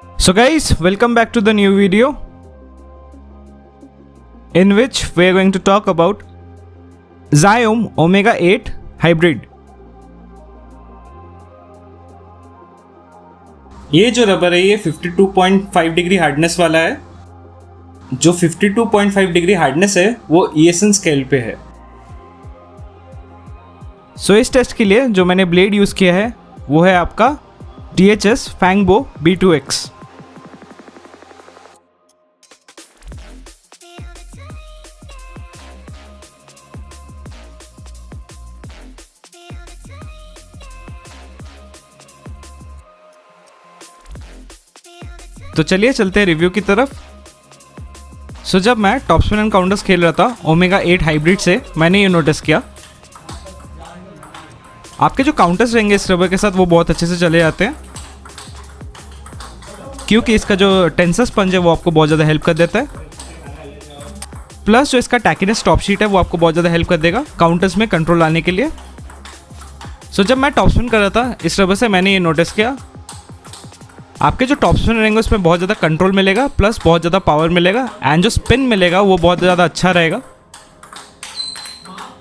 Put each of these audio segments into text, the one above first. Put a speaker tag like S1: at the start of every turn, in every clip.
S1: So guys, welcome back to the new video in which we are going to talk about Xiaomi Omega 8 Hybrid। ये जो rubber है ये 52.5 degree hardness वाला है। जो 52.5 degree hardness है वो ESN स्केल पे है। सो इस टेस्ट के लिए जो मैंने ब्लेड यूज़ किया है वो है आपका DHS Fangbo B2X। तो चलिए चलते हैं रिव्यू की तरफ। सो जब मैं टॉप स्पिन एंड काउंटर्स खेल रहा था ओमेगा 8 हाइब्रिड से, मैंने ये नोटिस किया आपके जो काउंटर्स रहेंगे इस रबर के साथ वो बहुत अच्छे से चले जाते हैं, क्योंकि इसका जो टेंसर स्पंज है वो आपको बहुत ज़्यादा हेल्प कर देता है। प्लस जो इसका टैकीनेस टॉप शीट है वो आपको बहुत ज़्यादा हेल्प कर देगा काउंटर्स में कंट्रोल लाने के लिए। सो जब मैं टॉप स्पिन कर रहा था इस रबर से, मैंने ये नोटिस किया आपके जो टॉप स्पिन रहेंगे उसमें बहुत ज़्यादा कंट्रोल मिलेगा, प्लस बहुत ज़्यादा पावर मिलेगा, एंड जो स्पिन मिलेगा वो बहुत ज़्यादा अच्छा रहेगा।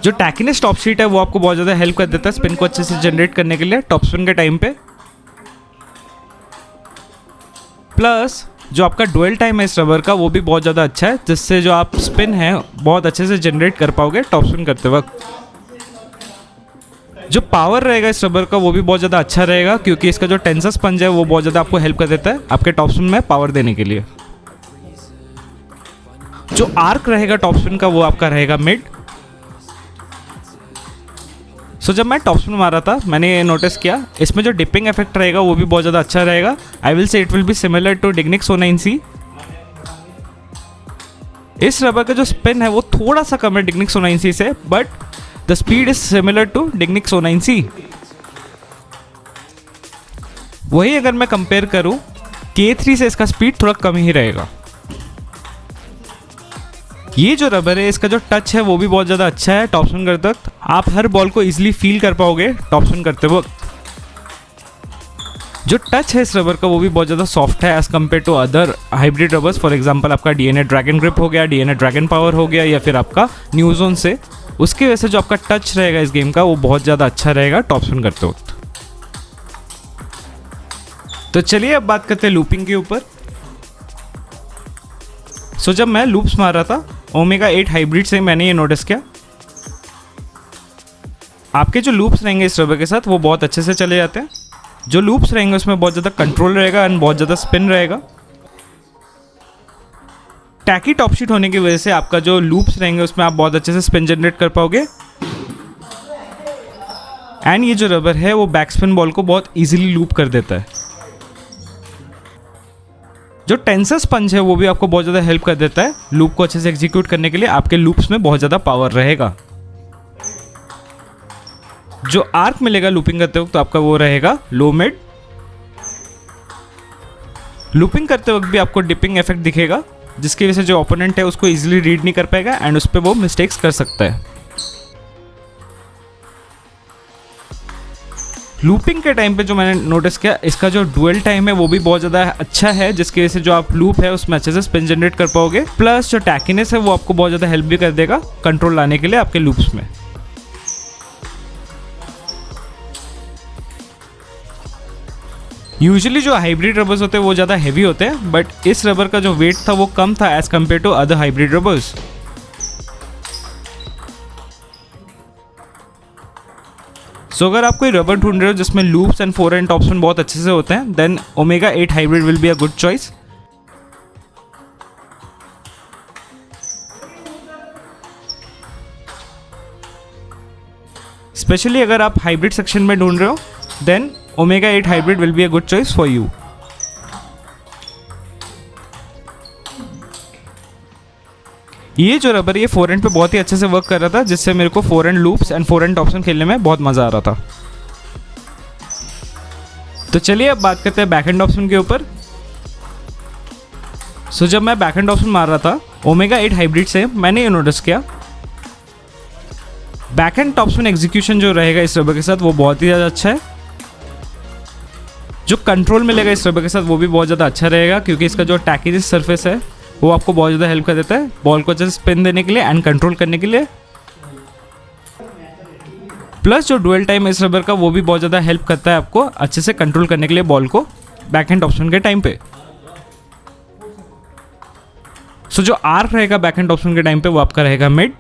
S1: जो टैकीनेस टॉप शीट है वो आपको बहुत ज़्यादा हेल्प कर देता है स्पिन को अच्छे से जनरेट करने के लिए टॉप स्पिन के टाइम पे। प्लस जो आपका डुअल टाइम है इस रबर का वो भी बहुत ज़्यादा अच्छा है, जिससे जो आप स्पिन है बहुत अच्छे से जनरेट कर पाओगे टॉप स्पिन करते वक्त। जो पावर रहेगा इस रबर का वो भी बहुत ज़्यादा अच्छा रहेगा, क्योंकि इसका जो टेंसर स्पंज है वो बहुत ज़्यादा आपको हेल्प कर देता है आपके टॉप स्पिन में पावर देने के लिए। जो आर्क रहेगा टॉप स्पिन का वो आपका रहेगा मिड। सो जब मैं टॉप स्पिन मार रहा था मैंने ये नोटिस किया इसमें जो डिपिंग इफेक्ट रहेगा वो भी बहुत ज़्यादा अच्छा रहेगा। I will say it will be similar to Dignics 09C। इस रबर का जो स्पिन है वो थोड़ा सा कम है डिग्निक्स 09C से, but the speed is similar to Dignics 09C। वही अगर मैं कंपेयर करूं K3 से इसका स्पीड थोड़ा कम ही रहेगा। ये जो रबर है इसका जो टच है वो भी बहुत ज़्यादा अच्छा है टॉप स्पिन करते वक्त। आप हर बॉल को इजीली फील कर पाओगे टॉप स्पिन करते वक्त। जो टच है इस रबर का वो भी बहुत ज़्यादा सॉफ्ट है as compare to other hybrid rubbers. For example आपका DNA ड्रैगन ग्रिप हो गया, DNA ड्रैगन पावर हो गया, या फिर आपका न्यू जोन से। उसकी वजह से जो आपका टच रहेगा इस गेम का वो बहुत ज़्यादा अच्छा रहेगा टॉप स्पिन करते वक्त। तो चलिए अब बात करते हैं लूपिंग के ऊपर। सो जब मैं लूप्स मार रहा था ओमेगा 8 हाइब्रिड से, मैंने ये नोटिस किया आपके जो लूप्स रहेंगे इस रबर के साथ वो बहुत अच्छे से चले जाते हैं। जो लूप्स रहेंगे उसमें बहुत ज़्यादा कंट्रोल रहेगा एंड बहुत ज़्यादा स्पिन रहेगा। टैकी टॉप शीट होने की वजह से आपका जो लूप्स रहेंगे उसमें आप बहुत अच्छे से स्पिन जनरेट कर पाओगे। एंड ये जो रबर है वो बैक स्पिन बॉल को बहुत इजीली लूप कर देता है। जो टेंसर स्पंज है वो भी आपको बहुत ज़्यादा हेल्प कर देता है लूप को अच्छे से एग्जीक्यूट करने के लिए। आपके लूप्स में बहुत ज़्यादा पावर रहेगा। जो आर्क मिलेगा लूपिंग करते वक्त तो आपका वो रहेगा लो मिड। लूपिंग करते वक्त भी आपको डिपिंग इफेक्ट दिखेगा, जिसकी वजह से जो ओपोनेंट है उसको इजीली रीड नहीं कर पाएगा एंड उस पर वो मिस्टेक्स कर सकता है। लूपिंग के टाइम पे जो मैंने नोटिस किया इसका जो डुअल टाइम है वो भी बहुत ज़्यादा अच्छा है, जिसकी वजह से जो आप लूप है उसमें अच्छे से स्पिन जनरेट कर पाओगे। प्लस जो टैकीनेस है वो आपको बहुत ज़्यादा हेल्प भी कर देगा कंट्रोल लाने के लिए आपके लूप्स में। यूजुअली जो हाइब्रिड रबर्स होते हैं वो ज़्यादा हैवी होते हैं, बट इस रबर का जो वेट था वो कम था as compare to other hybrid rubbers. So अगर आप कोई रबर ढूंढ रहे हो जिसमें loops and for and top spin बहुत अच्छे से होते हैं, then omega 8 hybrid will be a good choice. Specially अगर आप हाइब्रिड सेक्शन में ढूंढ रहे हो then omega 8 hybrid will be a good choice for you. ये जो रबर ये फोर एंड पे बहुत ही अच्छे से वर्क कर रहा था, जिससे मेरे को four and loops and for and top spin खेलने में बहुत मज़ा आ रहा था। तो चलिए अब बात करते हैं बैक एंड टॉप स्पिन के ऊपर। सो जब मैं बैक एंड टॉप स्पिन मार रहा था ओमेगा 8 हाइब्रिड से, मैंने ये नोटिस किया back and top spin execution जो रहेगा इस रबर के साथ वो बहुत ही ज़्यादा अच्छा है। जो कंट्रोल मिलेगा इस रबर के साथ वो भी बहुत ज़्यादा अच्छा रहेगा, क्योंकि इसका जो टैकी सरफेस है वो आपको बहुत ज़्यादा हेल्प कर देता है बॉल को अच्छे से स्पिन देने के लिए एंड कंट्रोल करने के लिए। प्लस जो डुअल टाइम इस रबर का वो भी बहुत ज़्यादा हेल्प करता है आपको अच्छे से कंट्रोल करने के लिए बॉल को बैक हैंड ऑप्शन के टाइम पे। सो जो आर्क रहेगा बैक हैंड ऑप्शन के टाइम पे वो आपका रहेगा मिड।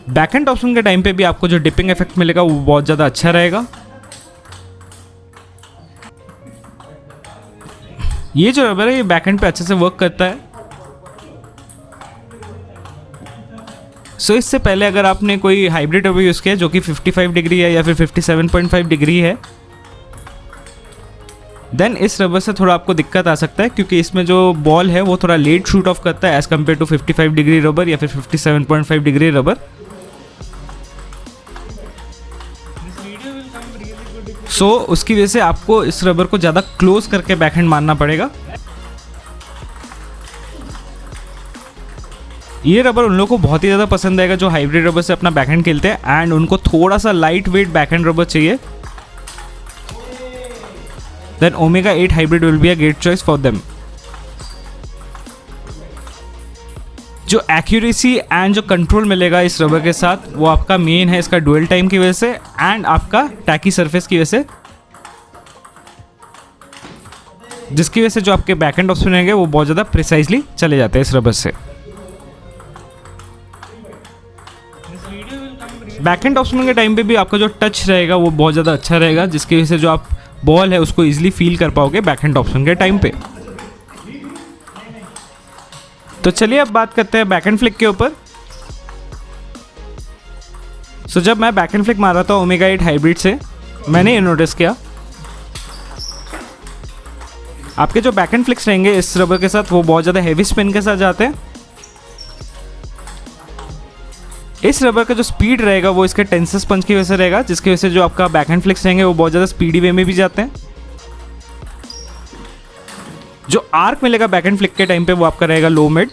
S1: बैक हैंड ऑप्शन के टाइम पे भी आपको जो डिपिंग इफेक्ट मिलेगा वो बहुत ज़्यादा अच्छा रहेगा। ये जो रबर है ये बैक हैंड पे अच्छे से वर्क करता है। सो इससे पहले अगर आपने कोई हाइब्रिड रबर यूज़ किया जो कि 55 डिग्री है या फिर 57.5 डिग्री है, देन इस रबर से थोड़ा आपको दिक्कत आ सकता है, क्योंकि इसमें जो बॉल है वो थोड़ा लेट शूट ऑफ करता है as compared to 55 degree rubber या फिर 57.5 डिग्री रबर। सो उसकी वजह से आपको इस रबर को ज़्यादा क्लोज करके बैकहैंड मारना पड़ेगा। ये रबर उन लोगों को बहुत ही ज़्यादा पसंद आएगा जो हाइब्रिड रबर से अपना बैकहैंड खेलते हैं एंड उनको थोड़ा सा लाइट वेट बैकहैंड रबर चाहिए। Then omega 8 hybrid will be a great choice for them. जो एक्यूरेसी एंड जो कंट्रोल मिलेगा इस रबर के साथ वो आपका मेन है इसका डुअल टाइम की वजह से एंड आपका टैकी सरफेस की वजह से, जिसकी वजह से जो आपके बैकहैंड ऑप्शन रहेंगे वो बहुत ज़्यादा प्रिसाइजली चले जाते हैं इस रबर से। बैकहैंड ऑप्शन के टाइम पे भी आपका जो टच रहेगा वो बहुत ज़्यादा अच्छा रहेगा, जिसकी वजह से जो आप बॉल है उसको इजीली फील कर पाओगे बैकहैंड ऑप्शन के टाइम पे। तो चलिए अब बात करते हैं बैकहैंड फ्लिक के ऊपर। सो जब मैं बैकहैंड फ्लिक मार रहा था ओमेगा 8 हाइब्रिड से, मैंने ये नोटिस किया आपके जो बैकहैंड फ्लिक्स रहेंगे इस रबर के साथ वो बहुत ज़्यादा हैवी स्पिन के साथ जाते हैं। इस रबर का जो स्पीड रहेगा वो इसके टेंसर स्पंज की वजह से रहेगा, जिसकी वजह से जो आपका बैकहैंड फ्लिक्स रहेंगे वो बहुत ज़्यादा स्पीडी वे में भी जाते हैं। जो आर्क मिलेगा बैकहैंड फ्लिक के टाइम पे वो आपका रहेगा लो मिड।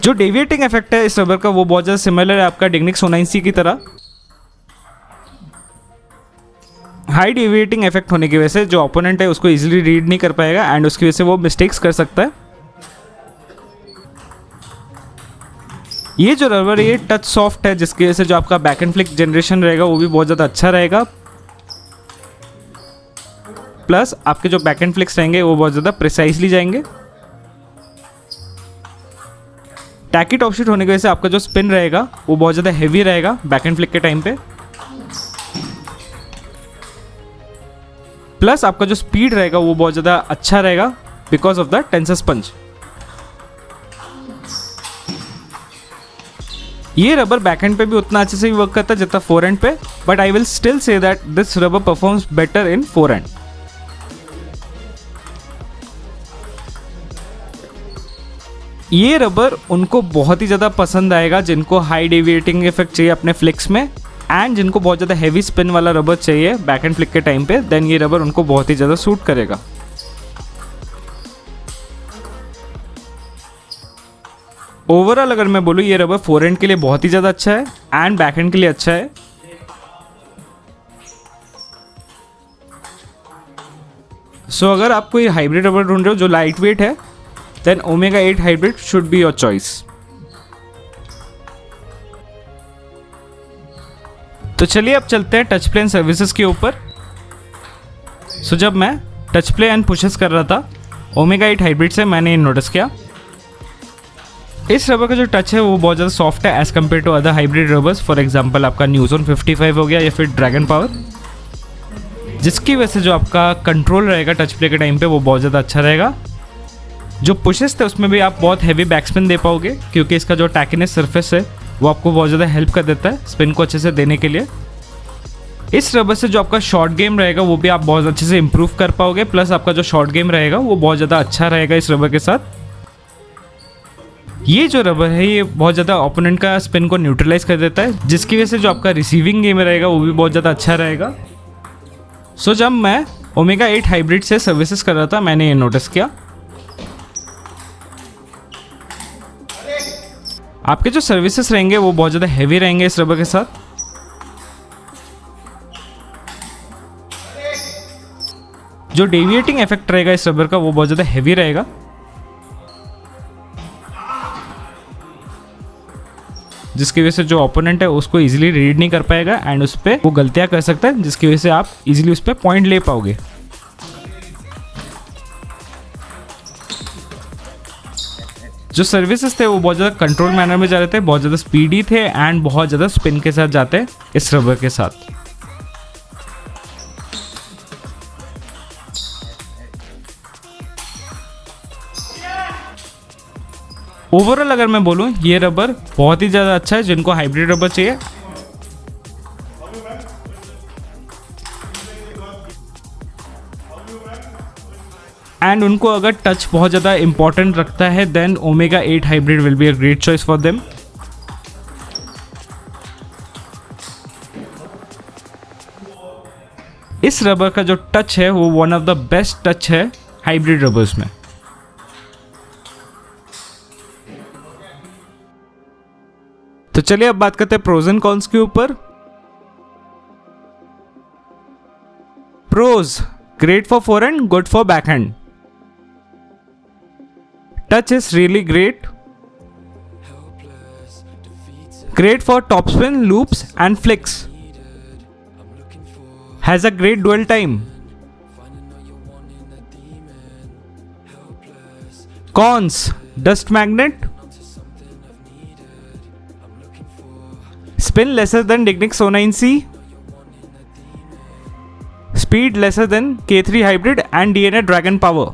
S1: जो डेविएटिंग इफेक्ट है इस रबर का वो बहुत ज़्यादा सिमिलर है आपका डिग्निक्स 09C की तरह। हाई डेविएटिंग इफेक्ट होने की वजह से जो ओपोनेंट है उसको इजीली रीड नहीं कर पाएगा एंड उसकी वजह से वो मिस्टेक्स कर सकता है। ये जो रबर है ये टच सॉफ्ट है, जिसकी वजह से जो आपका बैकहैंड फ्लिक जनरेशन रहेगा वो भी बहुत ज़्यादा अच्छा रहेगा। प्लस आपके जो बैकहैंड फ्लिक्स रहेंगे वो बहुत ज़्यादा प्रिसाइजली जाएंगे। टैकी टॉप शीट होने की वजह से आपका जो स्पिन रहेगा वो बहुत ज़्यादा हैवी रहेगा बैकहैंड फ्लिक के टाइम पे। प्लस आपका जो स्पीड रहेगा वो बहुत ज़्यादा अच्छा रहेगा because of the tensor sponge. ये रबर बैकहैंड पे भी उतना अच्छे से भी वर्क करता है जितना फोरहैंड पे, but I will still say that this rubber performs better in forehand. ये रबर उनको बहुत ही ज़्यादा पसंद आएगा जिनको हाई डेविएटिंग इफेक्ट चाहिए अपने फ्लिक्स में एंड जिनको बहुत ज़्यादा हैवी स्पिन वाला रबर चाहिए बैकहैंड फ्लिक के टाइम पे, देन ये रबर उनको बहुत ही ज़्यादा सूट करेगा। ओवरऑल अगर मैं बोलूँ ये रबर फोरहैंड के लिए बहुत ही ज़्यादा अच्छा है एंड बैकहैंड के लिए अच्छा है। सो अगर आप कोई हाइब्रिड रबर ढूंढ रहे हो जो लाइट वेट है, then omega 8 hybrid should be your choice. तो चलिए अब चलते हैं टच प्ले एंड सर्विसेज के ऊपर। सो जब मैं टच प्ले एंड पुशेस कर रहा था ओमेगा 8 हाइब्रिड से, मैंने ये नोटिस किया इस रबर का जो टच है वो बहुत ज़्यादा सॉफ्ट है as compared to other hybrid rubbers. For example आपका न्यूज़ोन 55 हो गया या फिर ड्रैगन पावर, जिसकी वजह से जो आपका कंट्रोल रहेगा टच प्ले के टाइम पे वो बहुत ज़्यादा अच्छा रहेगा। जो पुशेस थे उसमें भी आप बहुत हैवी बैक स्पिन दे पाओगे, क्योंकि इसका जो टैकीनेस सरफेस है वो आपको बहुत ज़्यादा हेल्प कर देता है स्पिन को अच्छे से देने के लिए। इस रबर से जो आपका शॉर्ट गेम रहेगा वो भी आप बहुत अच्छे से इंप्रूव कर पाओगे, प्लस आपका जो शॉर्ट गेम रहेगा वो बहुत ज़्यादा अच्छा रहेगा इस रबर के साथ। ये जो रबर है ये बहुत ज़्यादा ओपोनेंट का स्पिन को न्यूट्रलाइज कर देता है, जिसकी वजह से जो आपका रिसीविंग गेम रहेगा वो भी बहुत ज़्यादा अच्छा रहेगा। सो जब मैं ओमेगा 8 हाइब्रिड से सर्विसेज कर रहा था मैंने ये नोटिस किया आपके जो सर्विसेज रहेंगे वो बहुत ज़्यादा हैवी रहेंगे इस रबर के साथ। जो डेविएटिंग इफेक्ट रहेगा इस रबर का वो बहुत ज़्यादा हैवी रहेगा, जिसकी वजह से जो ओपोनेंट है उसको इजीली रीड नहीं कर पाएगा एंड उस पर वो गलतियां कर सकता है, जिसकी वजह से आप इजीली उस पर पॉइंट ले पाओगे। जो सर्विसेज थे वो बहुत ज़्यादा कंट्रोल मैनर में जा रहे थे, बहुत ज़्यादा स्पीडी थे एंड बहुत ज़्यादा स्पिन के साथ जाते हैं इस रबर के साथ। ओवरऑल अगर मैं बोलूँ ये रबर बहुत ही ज़्यादा अच्छा है। जिनको हाइब्रिड रबर चाहिए एंड उनको अगर टच बहुत ज़्यादा इंपॉर्टेंट रखता है then omega 8 hybrid will be a great choice for them. इस रबर का जो टच है वो one of the best touch है हाइब्रिड रबर्स में। तो चलिए अब बात करते हैं प्रोज एंड कॉन्स के ऊपर। Pros, great for forehand, good for backhand. Touch is really great, great for topspin, loops and flicks. Has a great dwell time. Cons, dust magnet. Spin lesser than Dignics 09C. Speed lesser than K3 hybrid and DNA Dragon power.